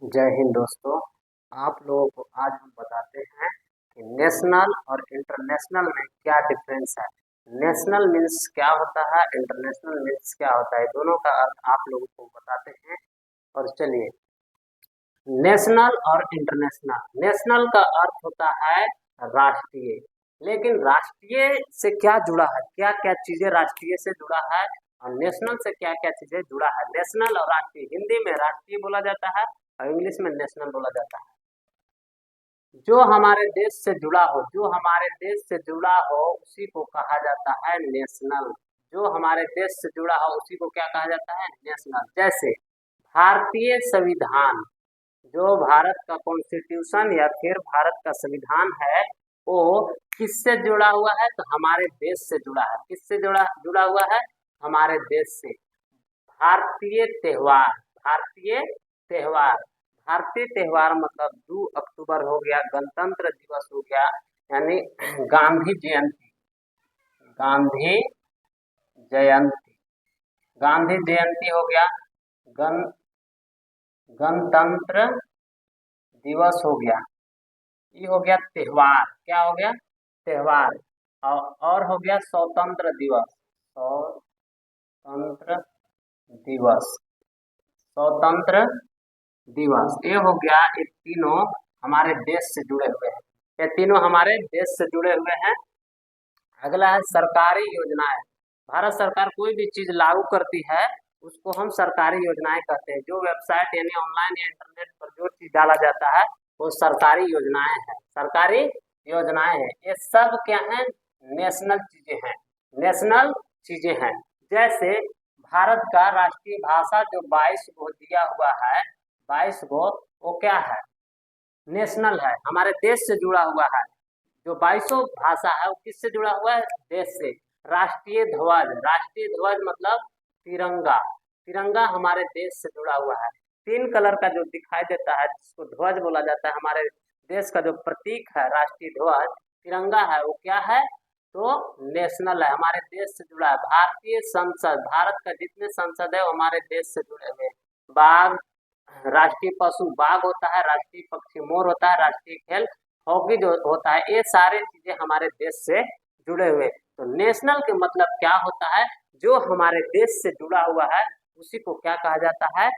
जय हिंद दोस्तों। आप लोगों को आज हम बताते हैं कि नेशनल और इंटरनेशनल में क्या डिफरेंस है। नेशनल मीन्स क्या होता है, इंटरनेशनल मीन्स क्या होता है, दोनों का अर्थ आप लोगों को बताते हैं। और चलिए, नेशनल और इंटरनेशनल। नेशनल का अर्थ होता है राष्ट्रीय, लेकिन राष्ट्रीय से क्या जुड़ा है, क्या क्या चीजें राष्ट्रीय से जुड़ा है और नेशनल से क्या क्या चीजें जुड़ा है। नेशनल और राष्ट्रीय, हिंदी में राष्ट्रीय बोला जाता है और इंग्लिश में नेशनल बोला जाता है। जो हमारे देश से जुड़ा हो, जो हमारे देश से जुड़ा हो उसी को कहा जाता है नेशनल। जो हमारे देश से जुड़ा हो उसी को क्या कहा जाता है, नेशनल। जैसे भारतीय संविधान, जो भारत का कॉन्स्टिट्यूशन या फिर भारत का संविधान है, वो किससे जुड़ा हुआ है, तो हमारे देश से जुड़ा है। किससे जुड़ा जुड़ा हुआ है, हमारे देश से। भारतीय त्योहार, भारतीय त्योहार, भारतीय त्योहार मतलब 2 अक्टूबर हो गया, गणतंत्र दिवस हो गया, यानी गांधी जयंती। गांधी जयंती, गांधी जयंती हो गया, गण गणतंत्र दिवस हो गया। ये हो गया त्योहार, क्या हो गया, त्योहार। और हो गया स्वतंत्र दिवस, स्वतंत्र दिवस, स्वतंत्र दिवस। ये हो गया, ये तीनों हमारे देश से जुड़े हुए हैं। ये तीनों हमारे देश से जुड़े हुए हैं। अगला है सरकारी योजनाएं। भारत सरकार कोई भी चीज लागू करती है उसको हम सरकारी योजनाएं कहते हैं। जो वेबसाइट यानी ऑनलाइन या इंटरनेट पर जो चीज डाला जाता है वो सरकारी योजनाएं हैं। सरकारी योजनाएं हैं, ये सब क्या है, नेशनल चीजें हैं, नेशनल चीजें हैं। जैसे भारत का राष्ट्रीय भाषा जो 22 को दिया हुआ है, 22 को, वो क्या है, नेशनल है, हमारे देश से जुड़ा हुआ है। जो 22 भाषा है वो किससे जुड़ा हुआ है, देश से। राष्ट्रीय ध्वज, राष्ट्रीय ध्वज मतलब तिरंगा, तिरंगा हमारे देश से जुड़ा हुआ है। 3 कलर का जो दिखाई देता है जिसको ध्वज बोला जाता है, हमारे देश का जो प्रतीक है राष्ट्रीय ध्वज तिरंगा है, वो क्या है, तो नेशनल है, हमारे देश से जुड़ा है। भारतीय संसद, भारत का जितने संसद है वो हमारे देश से जुड़े हुए हैं। बाघ, राष्ट्रीय पशु बाघ होता है, राष्ट्रीय पक्षी मोर होता है, राष्ट्रीय खेल हॉकी जो होता है, ये सारे चीजें हमारे देश से जुड़े हुए। तो नेशनल के मतलब क्या होता है, जो हमारे देश से जुड़ा हुआ है उसी को क्या कहा जाता है,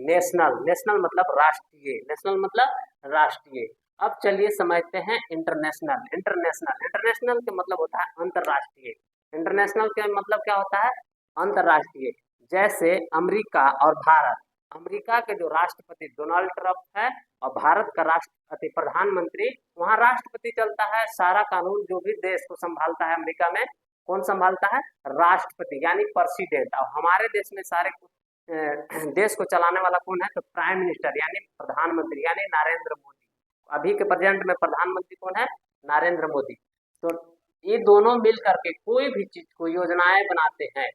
नेशनल। नेशनल मतलब राष्ट्रीय, नेशनल मतलब राष्ट्रीय। अब चलिए समझते हैं इंटरनेशनल। इंटरनेशनल, इंटरनेशनल के मतलब होता है अंतरराष्ट्रीय। इंटरनेशनल के मतलब क्या होता है, अंतरराष्ट्रीय। जैसे अमेरिका और भारत, अमेरिका के जो राष्ट्रपति डोनाल्ड ट्रंप है और भारत का राष्ट्रपति प्रधानमंत्री, वहाँ राष्ट्रपति चलता है। सारा कानून जो भी देश को संभालता है अमेरिका में, कौन संभालता है, राष्ट्रपति यानी प्रेसिडेंट। और हमारे देश में सारे देश को चलाने वाला कौन है, तो प्राइम मिनिस्टर यानी प्रधानमंत्री, यानी नरेंद्र मोदी। अभी के प्रेजेंट में प्रधानमंत्री कौन है, नरेंद्र मोदी। तो ये दोनों मिल करके कोई भी चीज को योजनाएं बनाते हैं।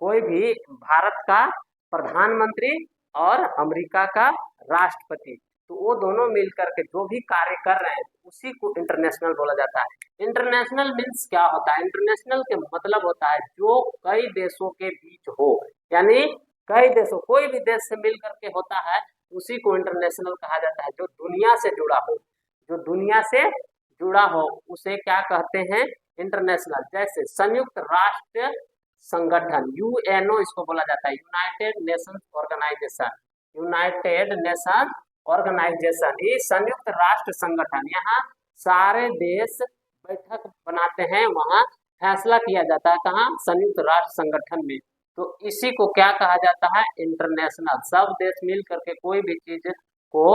कोई भी, भारत का प्रधानमंत्री और अमेरिका का राष्ट्रपति, तो वो दोनों मिलकर के जो भी कार्य कर रहे हैं उसी को इंटरनेशनल बोला जाता है। इंटरनेशनल मीन्स क्या होता है, इंटरनेशनल के मतलब होता है जो कई देशों के बीच हो, यानी कई देशों, कोई भी देश से मिल करके होता है उसी को इंटरनेशनल कहा जाता है। जो दुनिया से जुड़ा हो, जो दुनिया से जुड़ा हो उसे क्या कहते हैं, इंटरनेशनल। जैसे संयुक्त राष्ट्र संगठन, यूएनओ इसको बोला जाता है, United Nations Organization, United Nation Organization, ये संयुक्त राष्ट्र संगठन। यहाँ सारे देश बैठक बनाते हैं, वहाँ फैसला किया जाता है, कहाँ, संयुक्त राष्ट्र संगठन में। तो इसी को क्या कहा जाता है, इंटरनेशनल। सब देश मिल करके कोई भी चीज को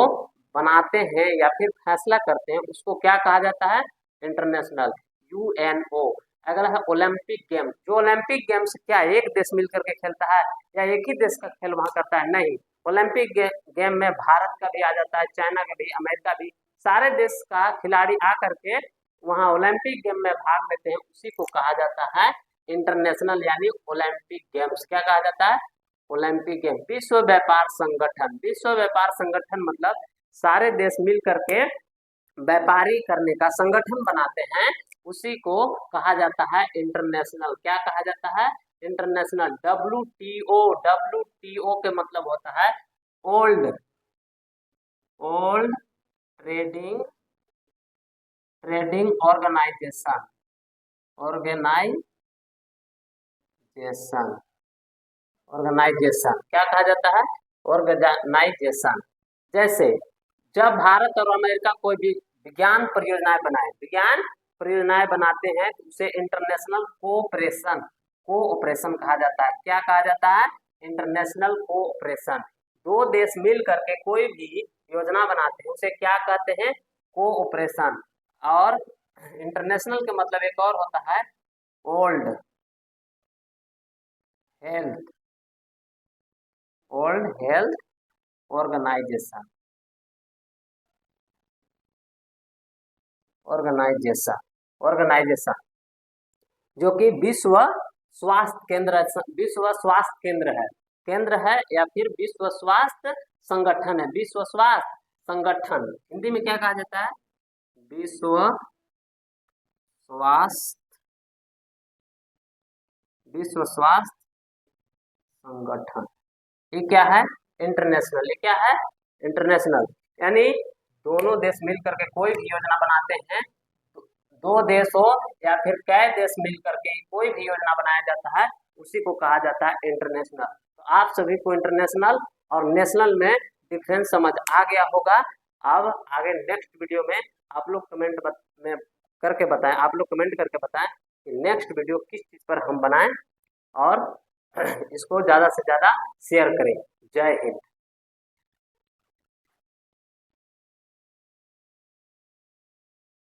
बनाते हैं या फिर फैसला करते हैं उसको क्या कहा जाता है, इंटरनेशनल, यूएनओ। अगला है ओलंपिक गेम। जो ओलंपिक गेम्स क्या एक देश मिलकर के खेलता है या एक ही देश का खेल वहां करता है, नहीं। ओलंपिक गेम में भारत का भी आ जाता है, चाइना का भी, अमेरिका भी, सारे देश का खिलाड़ी आ करके वहां ओलंपिक गेम में भाग लेते हैं, उसी को कहा जाता है इंटरनेशनल यानी ओलंपिक गेम्स। क्या कहा जाता है, ओलंपिक गेम। विश्व व्यापार संगठन, विश्व व्यापार संगठन मतलब सारे देश मिल करके व्यापारी करने का संगठन बनाते हैं, उसी को कहा जाता है इंटरनेशनल। क्या कहा जाता है, इंटरनेशनल। डब्ल्यूटीओ, डब्ल्यूटीओ के मतलब होता है old world trading trading organisation organisation organisation क्या कहा जाता है? ऑर्गेनाइजेशन। जैसे जब भारत और अमेरिका कोई भी विज्ञान परियोजनाएं बनाते हैं तो उसे इंटरनेशनल कोऑपरेशन कहा जाता है। क्या कहा जाता है? International cooperation. दो देश मिल करके कोई भी योजना बनाते हैं उसे क्या कहते हैं? कोऑपरेशन। और इंटरनेशनल का मतलब एक और होता है वर्ल्ड हेल्थ ऑर्गेनाइजेशन ऑर्गेनाइजेशन जो कि विश्व स्वास्थ्य केंद्र है या फिर विश्व स्वास्थ्य संगठन है। विश्व स्वास्थ्य संगठन हिंदी में क्या कहा जाता है? विश्व स्वास्थ्य संगठन। ये क्या है? इंटरनेशनल। ये क्या है? इंटरनेशनल। यानी दोनों देश मिल करके कोई भी योजना बनाते हैं, दो देश हो या फिर कई देश मिल करके कोई भी योजना बनाया जाता है उसी को कहा जाता है इंटरनेशनल। तो आप सभी को इंटरनेशनल और नेशनल में डिफरेंस समझ आ गया होगा। अब आगे नेक्स्ट वीडियो में आप लोग कमेंट करके बताएं कि नेक्स्ट वीडियो किस चीज पर हम बनाएं और इसको ज्यादा से ज्यादा शेयर करें। जय हिंद।